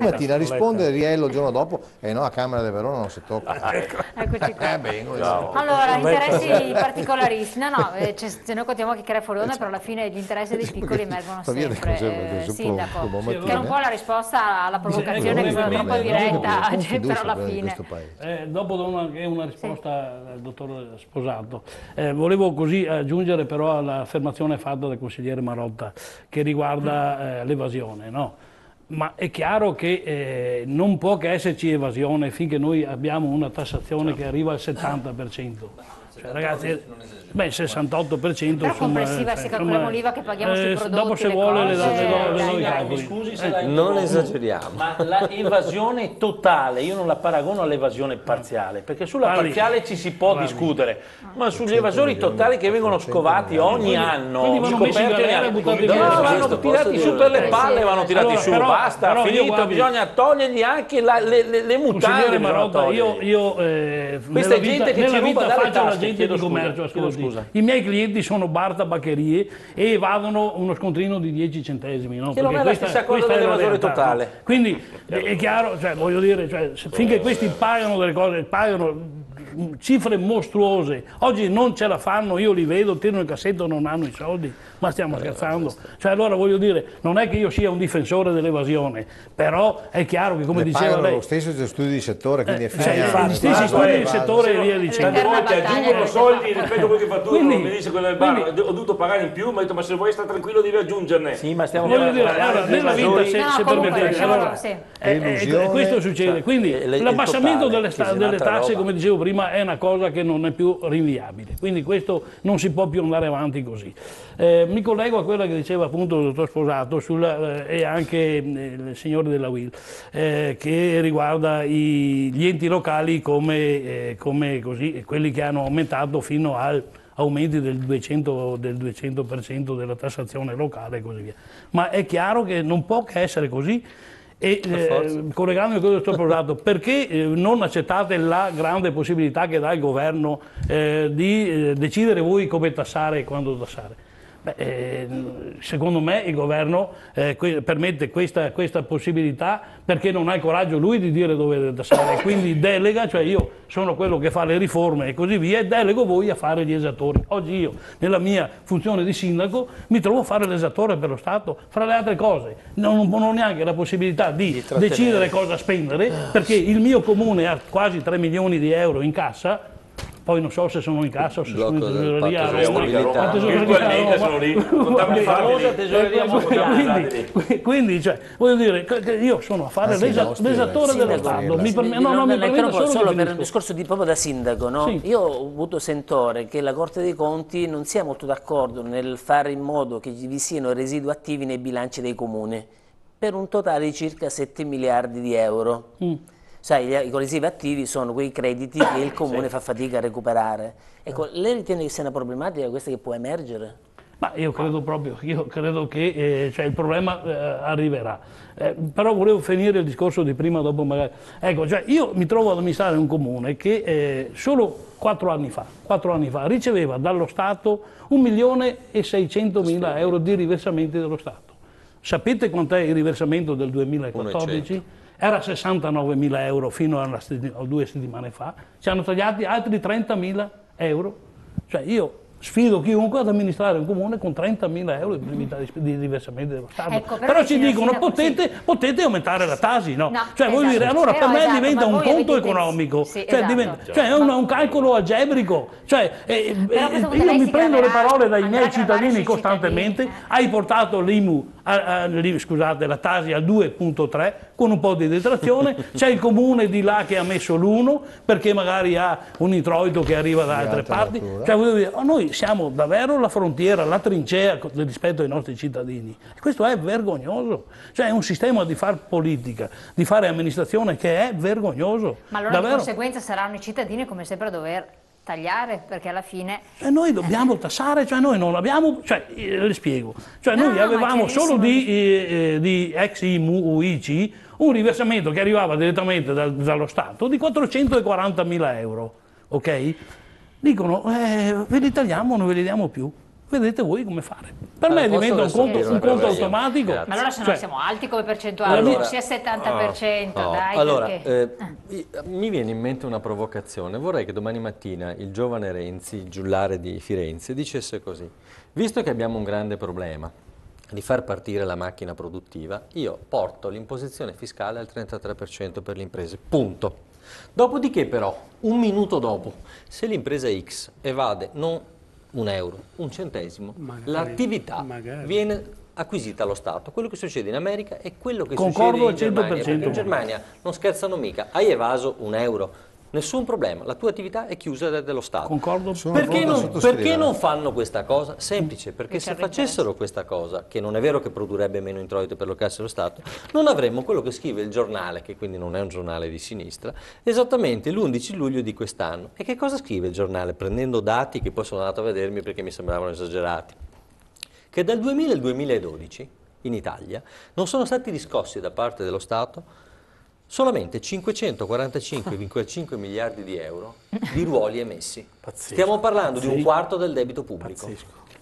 Mattina risponde Riello il giorno dopo e no, a Camera del Verona non si tocca. Eccoci qua. Allora, interessi particolaristi. No, noi continuiamo a chiacchierare fuori onda, però alla fine gli interessi dei piccoli emergono sempre. Sindaco, che è un po' la risposta alla provocazione che è stata troppo diretta, però alla fine. Dopo do anche una risposta al dottor Sposato. Volevo così aggiungere però all'affermazione fatta dal consigliere Marotta che riguarda l'evasione, no? Ma è chiaro che non può che esserci evasione finché noi abbiamo una tassazione che arriva al 70%. Cioè, ragazzi, il 68% però complessiva, se calcoliamo l'IVA che paghiamo sui prodotti, dopo se vuole le do i calcoli. Scusi se non esageriamo. Ma la evasione totale, io non la paragono all'evasione parziale, perché sulla parziale ci si può discutere, ma sugli evasori totali che vengono scovati ogni anno, vanno tirati su per le palle, vanno tirati su, basta, finito, bisogna togliergli anche le mutande. Questa è gente che ci ruba dalle tasche. Di commercio, i miei clienti sono bar tabaccherie e evadono uno scontrino di 10 centesimi. No? Che non è la stessa cosa dell'evasore totale. No? Quindi è chiaro, cioè, voglio dire, finché questi pagano delle cose, pagano cifre mostruose, oggi non ce la fanno, io li vedo, tirano il cassetto, non hanno i soldi, ma stiamo scherzando. Cioè, allora voglio dire, non è che io sia un difensore dell'evasione, però è chiaro che come diceva lei... lo stesso studi di settore, quindi è gli stessi studi di settore e via dicendo. Tante volte aggiungono soldi rispetto a quello che fa tu, mi dice quello del bar, ho dovuto pagare in più, ma ho detto ma se vuoi stare tranquillo devi aggiungere. Sì, ma stiamo voglio dire, nella vita, se permettete, questo succede, quindi l'abbassamento delle tasse, come dicevo prima, è una cosa che non è più rinviabile, quindi questo non si può più andare avanti così. Mi collego a quella che diceva appunto il dottor Sposato e anche il signore della UIL, che riguarda gli enti locali come così, quelli che hanno aumentato fino a aumenti del 200% della tassazione locale e così via. Ma è chiaro che non può che essere così. E collegandomi a quello che sto parlando, perché non accettate la grande possibilità che dà il governo di decidere voi come tassare e quando tassare? Secondo me il governo permette questa possibilità perché non ha il coraggio lui di dire dove deve tassare, quindi delega, cioè io sono quello che fa le riforme e così via e delego voi a fare gli esatori. Oggi io nella mia funzione di sindaco mi trovo a fare l'esattore per lo Stato, fra le altre cose non ho neanche la possibilità di decidere cosa spendere perché il mio comune ha quasi 3 milioni di euro in cassa. Poi non so se sono in cassa o se sono in tesoreria. Virtualmente sono lì, quindi cioè, voglio dire, io sono a fare l'esattore dello Stato. Solo per un discorso proprio da sindaco, no? Sì. Io ho avuto sentore che la Corte dei Conti non sia molto d'accordo nel fare in modo che vi siano residui attivi nei bilanci dei comuni, per un totale di circa 7 miliardi di euro. Sai, i residui attivi sono quei crediti che il comune fa fatica a recuperare. Ecco, lei ritiene che sia una problematica questa che può emergere? Ma io credo che il problema arriverà. Però volevo finire il discorso di prima, dopo magari. Ecco, cioè io mi trovo ad amministrare un comune che solo 4 anni fa riceveva dallo Stato 1.600.000 euro di riversamenti dello Stato. Sapete quant'è il riversamento del 2014? Era 69.000 euro fino a 2 settimane fa, ci hanno tagliati altri 30.000 euro. Cioè io sfido chiunque ad amministrare un comune con 30.000 euro di diversamenti dello Stato. Ecco, però ci dicono potete aumentare la Tasi, no? Cioè vuol dire, allora per me diventa un conto economico, cioè è un calcolo algebrico. Cioè, io mi prendo le parole dai miei cittadini costantemente, hai portato l'IMU, scusate, la Tasi al 2,3 con un po' di detrazione, c'è il comune di là che ha messo l'1 perché magari ha un introito che arriva da altre parti. Cioè, voglio dire, noi siamo davvero la frontiera, la trincea rispetto ai nostri cittadini. Questo è vergognoso. Cioè è un sistema di fare politica, di fare amministrazione che è vergognoso. Ma allora di conseguenza saranno i cittadini come sempre a dover tagliare, perché alla fine... noi dobbiamo tassare, cioè noi non abbiamo... le spiego. Cioè noi avevamo solo di ex IMU o ICI un riversamento che arrivava direttamente dallo Stato di 440.000 euro, ok? Dicono, ve li tagliamo, non ve li diamo più. vedete voi come fare. Per me diventa un conto automatico. Ma allora se noi siamo alti come percentuale, sia 70%, dai. Allora, mi viene in mente una provocazione. Vorrei che domani mattina il giovane Renzi, il giullare di Firenze, dicesse così: visto che abbiamo un grande problema di far partire la macchina produttiva, io porto l'imposizione fiscale al 33% per le imprese, punto. Dopodiché però, un minuto dopo, se l'impresa X evade non €1, un centesimo, l'attività viene acquisita allo Stato. Quello che succede in America è quello che succede in Germania, perché in Germania non scherzano mica, hai evaso €1. Nessun problema, la tua attività è chiusa dello Stato. Concordo. Perché non fanno questa cosa? Semplice, perché se facessero questa cosa, che non è vero che produrrebbe meno introito per le casse dello Stato, non avremmo quello che scrive il giornale, che quindi non è un giornale di sinistra, esattamente l'11 luglio di quest'anno. E che cosa scrive il giornale? Prendendo dati che poi sono andato a vedermi perché mi sembravano esagerati. Che dal 2000 al 2012 in Italia non sono stati riscossi da parte dello Stato solamente 545,5 miliardi di euro di ruoli emessi. Pazzesco. Stiamo parlando di un quarto del debito pubblico.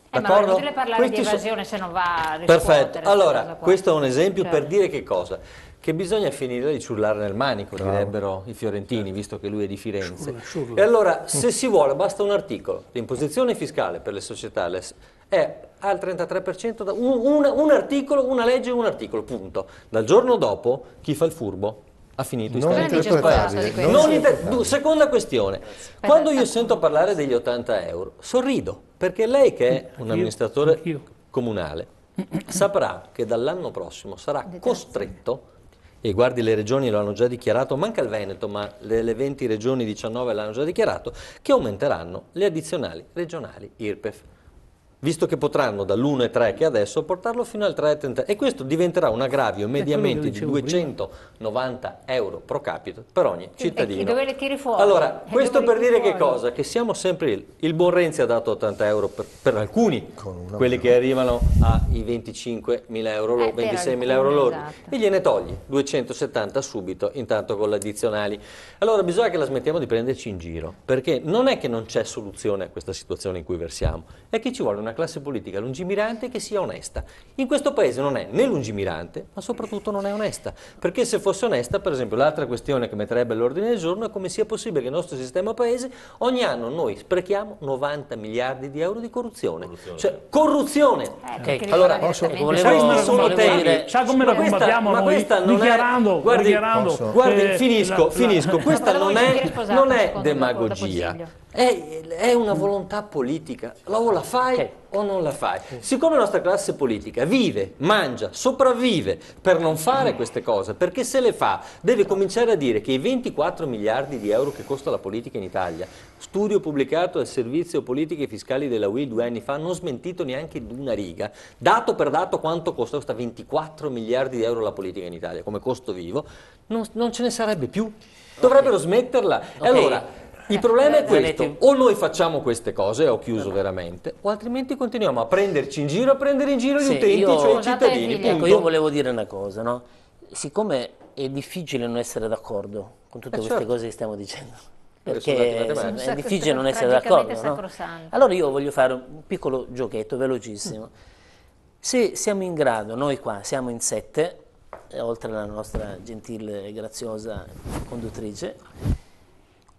Ma è inutile parlare di evasione se non va a riscuotere. Perfetto, allora questo è un esempio per dire che cosa? Che bisogna finire di ciurlare nel manico, direbbero i fiorentini, visto che lui è di Firenze. E allora, se si vuole, basta un articolo. L'imposizione fiscale per le società è al 33%, un articolo, una legge, un articolo, punto. Dal giorno dopo, chi fa il furbo ha finito i Seconda questione, quando io sento parlare degli 80 euro, sorrido, perché lei che è un amministratore comunale saprà che dall'anno prossimo sarà costretto, e guardi le regioni lo hanno già dichiarato, manca il Veneto, ma le 20 regioni 19 l'hanno già dichiarato, che aumenteranno le addizionali regionali IRPEF. Visto che potranno dall'1,3 che adesso portarlo fino al 3,30 e questo diventerà un aggravio mediamente di 290 euro pro capite per ogni cittadino. E dove le tiri fuori? Allora, questo per dire che cosa? Che siamo sempre lì. Il buon Renzi ha dato 80 euro per alcuni, quelli che arrivano ai 25.000 euro loro, 26.000 euro loro, e gliene togli 270 subito, intanto con le addizionali. Allora bisogna che la smettiamo di prenderci in giro, perché non è che non c'è soluzione a questa situazione in cui versiamo, è che ci vuole una classe politica lungimirante che sia onesta. In questo paese non è né lungimirante, ma soprattutto non è onesta, perché se fosse onesta, per esempio, l'altra questione che metterebbe all'ordine del giorno è come sia possibile che il nostro sistema paese ogni anno noi sprechiamo 90 miliardi di euro di corruzione. Cioè, corruzione! Allora, sa come la combattiamo noi? Dichiarando. Guardi, finisco. Questa non è demagogia. È una volontà politica, o la fai o non la fai. Siccome la nostra classe politica vive, mangia, sopravvive per non fare queste cose, perché se le fa deve cominciare a dire che i 24 miliardi di euro che costa la politica in Italia, studio pubblicato dal Servizio Politiche Fiscali della UIL 2 anni fa, non smentito neanche di una riga, dato per dato quanto costa 24 miliardi di euro la politica in Italia come costo vivo, non ce ne sarebbe più. Dovrebbero smetterla. E allora, il problema è questo: o noi facciamo queste cose, ho chiuso veramente, o altrimenti continuiamo a prenderci in giro, a prendere in giro gli utenti, cioè i cittadini. Ecco, io volevo dire una cosa, no? Siccome è difficile non essere d'accordo con tutte queste cose che stiamo dicendo, perché è difficile non essere d'accordo, no? Allora io voglio fare un piccolo giochetto velocissimo. Se siamo in grado, noi qua siamo in 7, oltre alla nostra gentile e graziosa conduttrice,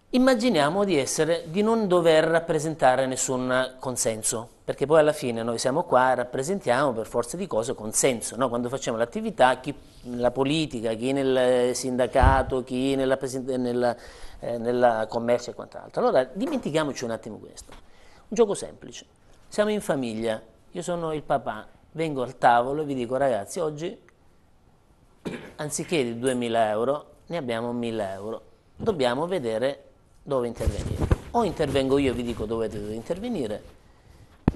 immaginiamo di non dover rappresentare nessun consenso, perché poi alla fine noi siamo qua e rappresentiamo per forza di cose consenso, no? Quando facciamo l'attività, chi nella politica, chi nel sindacato, chi nella commercio e quant'altro. Allora dimentichiamoci un attimo questo, un gioco semplice, siamo in famiglia, io sono il papà, vengo al tavolo e vi dico: ragazzi, oggi anziché di 2.000 euro ne abbiamo 1.000 euro, dobbiamo vedere dove intervenire. O intervengo io e vi dico dove dovete intervenire,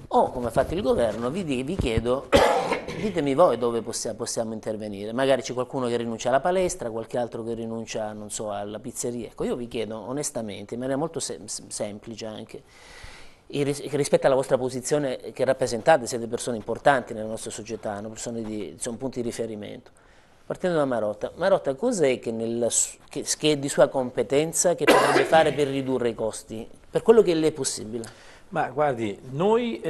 o come ha fatto il governo vi chiedo ditemi voi dove possiamo intervenire. Magari c'è qualcuno che rinuncia alla palestra, qualche altro che rinuncia, non so, alla pizzeria. Ecco, io vi chiedo onestamente, in maniera molto semplice anche, rispetto alla vostra posizione che rappresentate, siete persone importanti nella nostra società, sono punti di riferimento. Partendo da Marotta, cos'è che è di sua competenza che potrebbe fare per ridurre i costi, per quello che le è possibile? Ma guardi, noi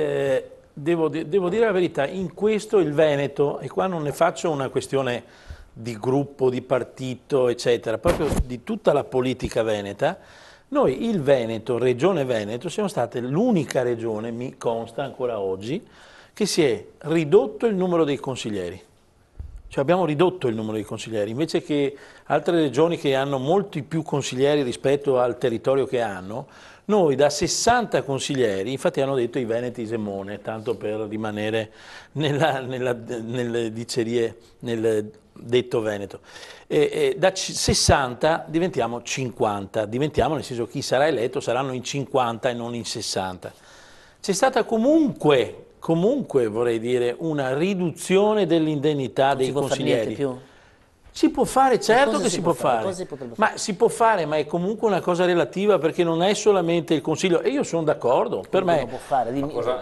devo dire la verità, in questo il Veneto, e qua non ne faccio una questione di gruppo, di partito, eccetera, proprio di tutta la politica veneta, noi il Veneto, Regione Veneto, siamo state l'unica regione, mi consta ancora oggi, che si è ridotto il numero dei consiglieri. Cioè abbiamo ridotto il numero dei consiglieri, invece che altre regioni che hanno molti più consiglieri rispetto al territorio che hanno, noi da 60 consiglieri, infatti hanno detto i veneti Semone, tanto per rimanere nelle dicerie, nel detto veneto, da 60 diventiamo 50, diventiamo nel senso chi sarà eletto saranno in 50 e non in 60. C'è stata comunque vorrei dire una riduzione dell'indennità dei consiglieri. Più? Si può fare, certo che si può fare, ma si può fare, ma è comunque una cosa relativa perché non è solamente il Consiglio, e io sono d'accordo, per me, può fare,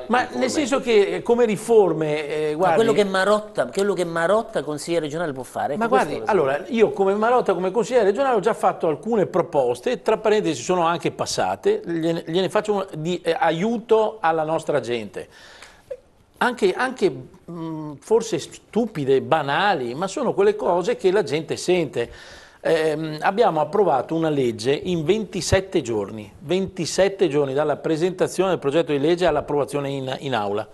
ma nel senso che come riforme, guardi, quello che Marotta consigliere regionale può fare. Ma guardi, allora, io come Marotta, come consigliere regionale ho già fatto alcune proposte, tra parentesi sono anche passate, gliene faccio di aiuto alla nostra gente. Anche forse stupide, banali, ma sono quelle cose che la gente sente. Abbiamo approvato una legge in 27 giorni dalla presentazione del progetto di legge all'approvazione in aula.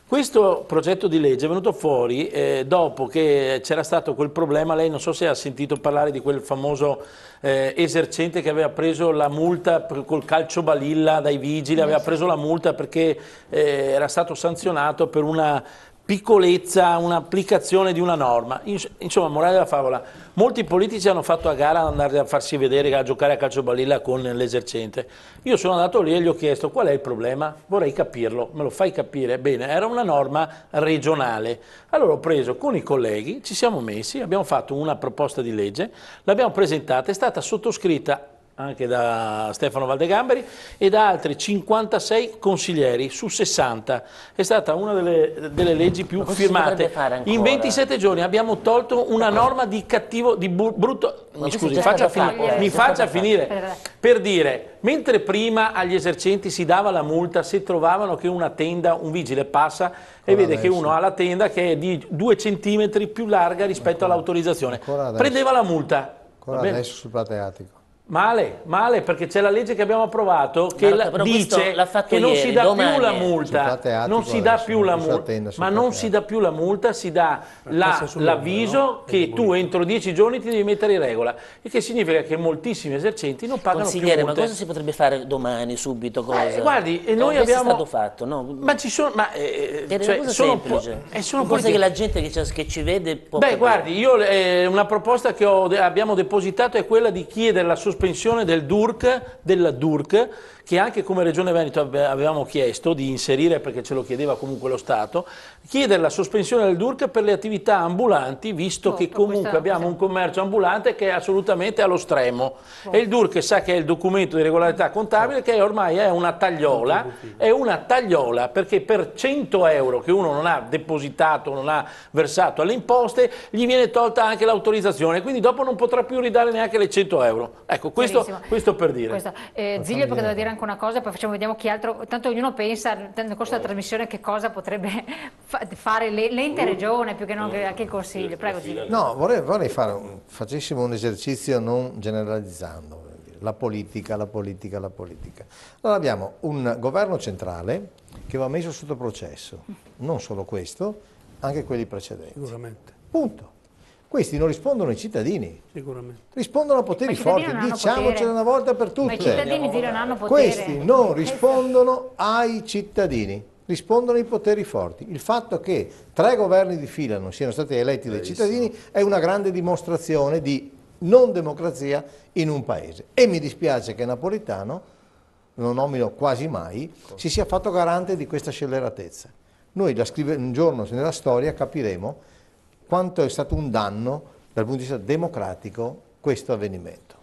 Questo progetto di legge è venuto fuori dopo che c'era stato quel problema, lei non so se ha sentito parlare di quel famoso esercente che aveva preso la multa col calcio balilla dai vigili, aveva preso la multa perché era stato sanzionato per una piccolezza, un'applicazione di una norma. Insomma, morale della favola, molti politici hanno fatto a gara ad andare a farsi vedere, a giocare a calcio balilla con l'esercente. Io sono andato lì e gli ho chiesto qual è il problema, vorrei capirlo, me lo fai capire? Bene, era una norma regionale. Allora ho preso con i colleghi, ci siamo messi, abbiamo fatto una proposta di legge, l'abbiamo presentata, è stata sottoscritta anche da Stefano Valdegamberi e da altri 56 consiglieri su 60. È stata una delle leggi più firmate. In 27 giorni abbiamo tolto una norma di cattivo, di brutto... Mi scusi, mi faccia finire. Per dire, mentre prima agli esercenti si dava la multa se trovavano che una tenda, un vigile passa e vede che uno ha la tenda che è di 2 centimetri più larga rispetto all'autorizzazione. Prendeva la multa. Ancora adesso sul plateatico. Male, perché c'è la legge che abbiamo approvato che dice che non si dà più la multa, non si dà più la multa, ma non si dà più la multa, si dà l'avviso che tu entro 10 giorni ti devi mettere in regola, il che significa che moltissimi esercenti non pagano più multe. Ma cosa si potrebbe fare domani, subito? Guardi, noi abbiamo... è stato fatto, no? Ma ci sono... sono cose che la gente che ci vede può... Guardi, io una proposta che abbiamo depositato è quella di chiedere la sospensione del DURC, che anche come Regione Veneto avevamo chiesto di inserire perché ce lo chiedeva comunque lo Stato, chiedere la sospensione del DURC per le attività ambulanti, visto che comunque abbiamo un commercio ambulante che è assolutamente allo stremo. E il DURC sa che è il documento di regolarità contabile che ormai è una tagliola, perché per 100 euro che uno non ha depositato, non ha versato alle imposte, gli viene tolta anche l'autorizzazione, quindi dopo non potrà più ridare neanche le 100 euro. Ecco, questo per dire. Ziglio, perché devo dire anche una cosa, poi vediamo chi altro, tanto ognuno pensa nel corso della trasmissione che cosa potrebbe fare l'ente regione più che non anche il Consiglio. Prego Ziglio. No, facessimo un esercizio non generalizzando, la politica. Allora abbiamo un governo centrale che va messo sotto processo, non solo questo, anche quelli precedenti. Sicuramente. Punto. Questi non rispondono ai cittadini, sicuramente. Rispondono a poteri forti, diciamocelo una volta per tutte. Ma i cittadini non hanno potere. Questi non rispondono ai cittadini, rispondono ai poteri forti. Il fatto che 3 governi di fila non siano stati eletti dai cittadini è una grande dimostrazione di non democrazia in un paese. E mi dispiace che Napolitano, non nomino quasi mai, si sia fatto garante di questa scelleratezza. Noi un giorno nella storia capiremo quanto è stato un danno dal punto di vista democratico questo avvenimento.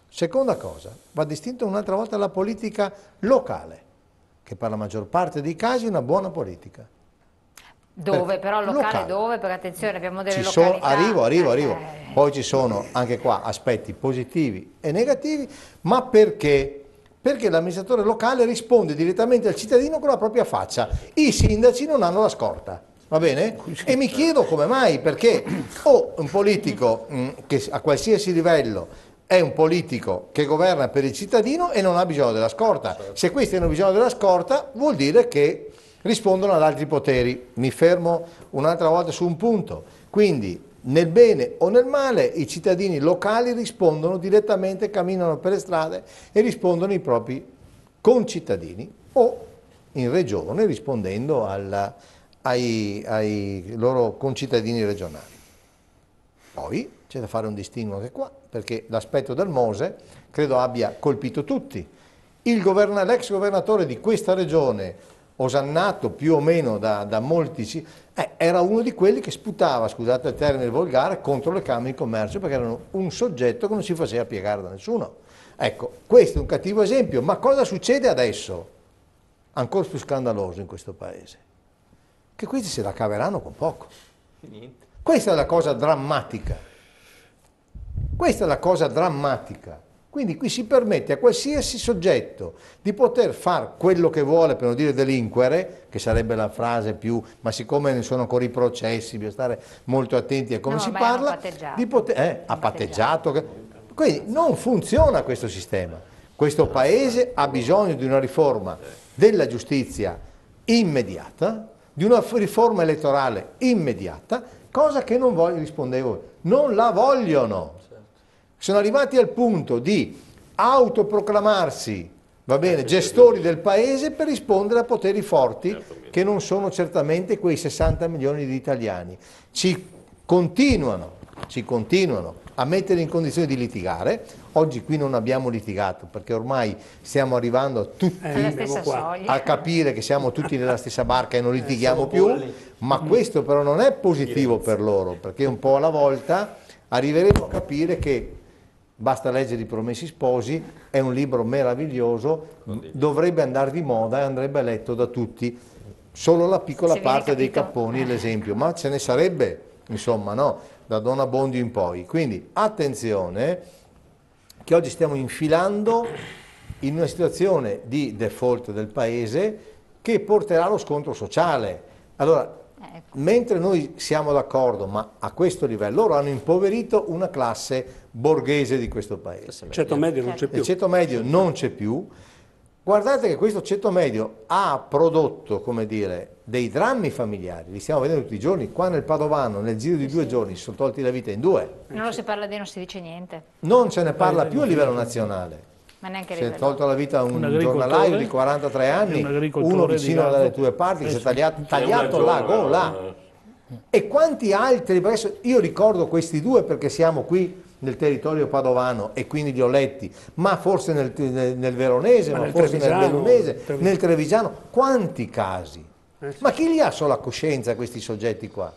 Seconda cosa, va distinta un'altra volta la politica locale, che per la maggior parte dei casi è una buona politica. Dove? Però locale dove? Perché attenzione, abbiamo delle località. Arrivo. Poi ci sono anche qua aspetti positivi e negativi, ma perché perché l'amministratore locale risponde direttamente al cittadino con la propria faccia. I sindaci non hanno la scorta, va bene? E mi chiedo come mai, perché o un politico che a qualsiasi livello è un politico che governa per il cittadino e non ha bisogno della scorta. Se questi hanno bisogno della scorta, vuol dire che rispondono ad altri poteri. Mi fermo un'altra volta su un punto. Quindi, nel bene o nel male, i cittadini locali rispondono direttamente, camminano per le strade e rispondono ai propri concittadini o in regione rispondendo ai loro concittadini regionali. Poi c'è da fare un distinguo anche qua, perché l'aspetto del Mose credo abbia colpito tutti. L'ex governatore di questa regione, osannato più o meno da molti, era uno di quelli che sputava, scusate il termine volgare, contro le Camere di Commercio, perché erano un soggetto che non si faceva piegare da nessuno. Ecco, questo è un cattivo esempio, ma cosa succede adesso? Ancora più scandaloso in questo Paese, che questi se la caveranno con poco. Questa è la cosa drammatica. Questa è la cosa drammatica. Quindi qui si permette a qualsiasi soggetto di poter fare quello che vuole, per non dire delinquere, che sarebbe la frase più, ma siccome ne sono ancora i processi, bisogna stare molto attenti a come si parla, di poter, ha patteggiato. Quindi non funziona questo sistema. Questo Paese ha bisogno di una riforma della giustizia immediata, di una riforma elettorale immediata, cosa che non voglio, rispondevo, non la vogliono. Sono arrivati al punto di autoproclamarsi, va bene, gestori del Paese per rispondere a poteri forti che non sono certamente quei 60 milioni di italiani. Ci continuano a mettere in condizione di litigare. Oggi qui non abbiamo litigato perché ormai stiamo arrivando tutti a capire che siamo tutti nella stessa barca e non litighiamo più, ma questo però non è positivo per loro, perché un po' alla volta arriveremo a capire che basta leggere I Promessi Sposi, è un libro meraviglioso, dovrebbe andare di moda e andrebbe letto da tutti, solo la piccola parte dei capponi è l'esempio, ma ce ne sarebbe, insomma, no? Da Don Abbondio in poi. Quindi attenzione che oggi stiamo infilando in una situazione di default del Paese che porterà allo scontro sociale. Allora, mentre noi siamo d'accordo, ma a questo livello, loro hanno impoverito una classe borghese di questo Paese. Il ceto medio non c'è più. Il ceto medio non c'è più. Guardate che questo ceto medio ha prodotto, come dire, dei drammi familiari, li stiamo vedendo tutti i giorni. Qua nel Padovano, nel giro di 2 giorni, si sono tolti la vita in 2. Non lo si parla di, non si dice niente. Non se ne parla più a livello nazionale. Ma neanche si è tolto la vita un giornalaio di 43 anni, uno vicino dalle tue parti che si è tagliato la gola. E quanti altri? Io ricordo questi 2 perché siamo qui nel territorio padovano e quindi li ho letti, ma forse nel veronese, ma forse nel bellunese, nel trevigiano. Quanti casi? Ma chi li ha solo a coscienza questi soggetti qua?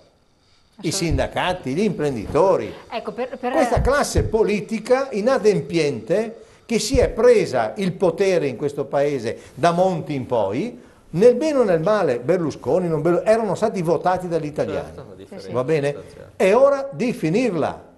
I sindacati, gli imprenditori, ecco, questa classe politica inadempiente che si è presa il potere in questo Paese da Monti in poi, nel bene o nel male, Berlusconi, erano stati votati dagli italiani, va bene? È ora di finirla.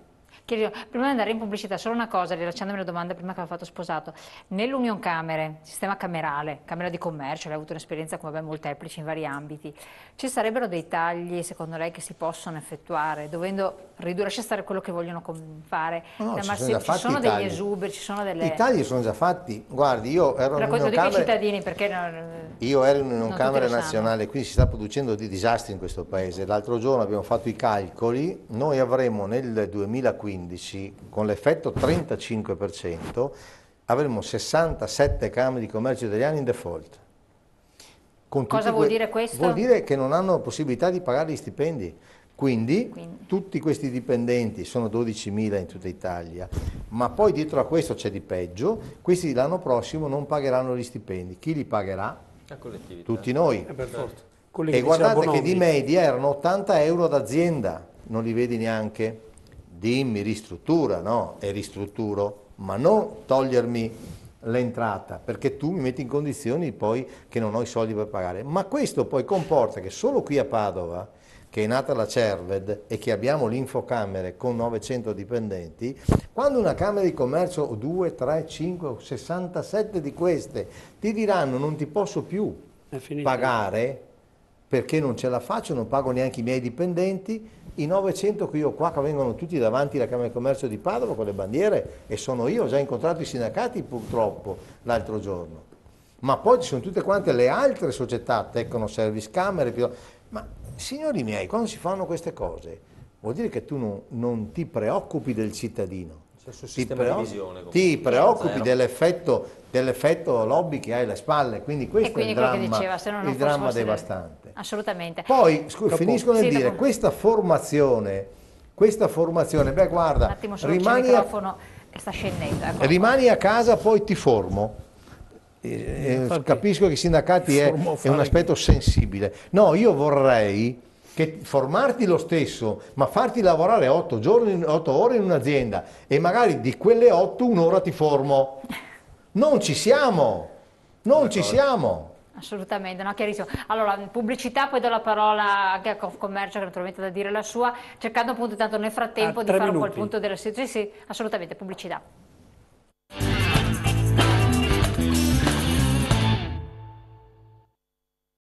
Prima di andare in pubblicità, solo una cosa, rilasciandomi la domanda prima che aveva fatto Sposato. Nell'Union Camere, sistema camerale, Camera di Commercio, lei ha avuto un'esperienza come molteplici in vari ambiti, ci sarebbero dei tagli, secondo lei, che si possono effettuare, dovendo ridurre, lascia stare quello che vogliono fare, ci sono degli esuberi, ci sono delle... I tagli sono già fatti, guardi, io ero in Union Camere... cittadini, perché io ero in Union Camere nazionale, quindi si sta producendo dei disastri in questo Paese. L'altro giorno abbiamo fatto i calcoli, noi avremo nel 2015 con l'effetto 35% avremo 67 Camere di Commercio italiane in default. Cosa vuol dire questo? Vuol dire che non hanno possibilità di pagare gli stipendi. Quindi tutti questi dipendenti, sono 12.000 in tutta Italia, ma poi dietro a questo c'è di peggio, questi l'anno prossimo non pagheranno gli stipendi. Chi li pagherà? La collettività. Tutti noi. E guardate che di media erano 80 euro ad azienda, non li vedi neanche. Dimmi ristruttura, no? E ristrutturo, ma non togliermi l'entrata, perché tu mi metti in condizioni poi che non ho i soldi per pagare. Ma questo poi comporta che solo qui a Padova che è nata la Cerved e che abbiamo l'infocamere con 900 dipendenti, quando una Camera di Commercio, 2, 3, 5, 67 di queste, ti diranno non ti posso più pagare perché non ce la faccio, non pago neanche i miei dipendenti, i 900 che io ho qua, che vengono tutti davanti alla Camera di Commercio di Padova con le bandiere, e sono io, ho già incontrato i sindacati purtroppo l'altro giorno, ma poi ci sono tutte quante le altre società, Tecno Service Camere, ma signori miei, quando si fanno queste cose vuol dire che tu non ti preoccupi del cittadino, ti preoccupi dell'effetto lobby che hai alle spalle, quindi questo è il dramma devastante. Assolutamente. Poi finisco nel dire, questa formazione, beh guarda, un attimo solo il microfono che sta scendendo. Rimani a casa, poi ti formo. Capisco che i sindacati è un aspetto sensibile. No, io vorrei che formarti lo stesso, ma farti lavorare 8 ore in un'azienda e magari di quelle 8 un'ora ti formo. Non ci siamo, non ci siamo. Assolutamente, no, chiarissimo. Allora, pubblicità, poi do la parola anche a Confcommercio che naturalmente ha da dire la sua, cercando appunto tanto nel frattempo di fare un po' il punto della situazione. Sì, assolutamente, pubblicità.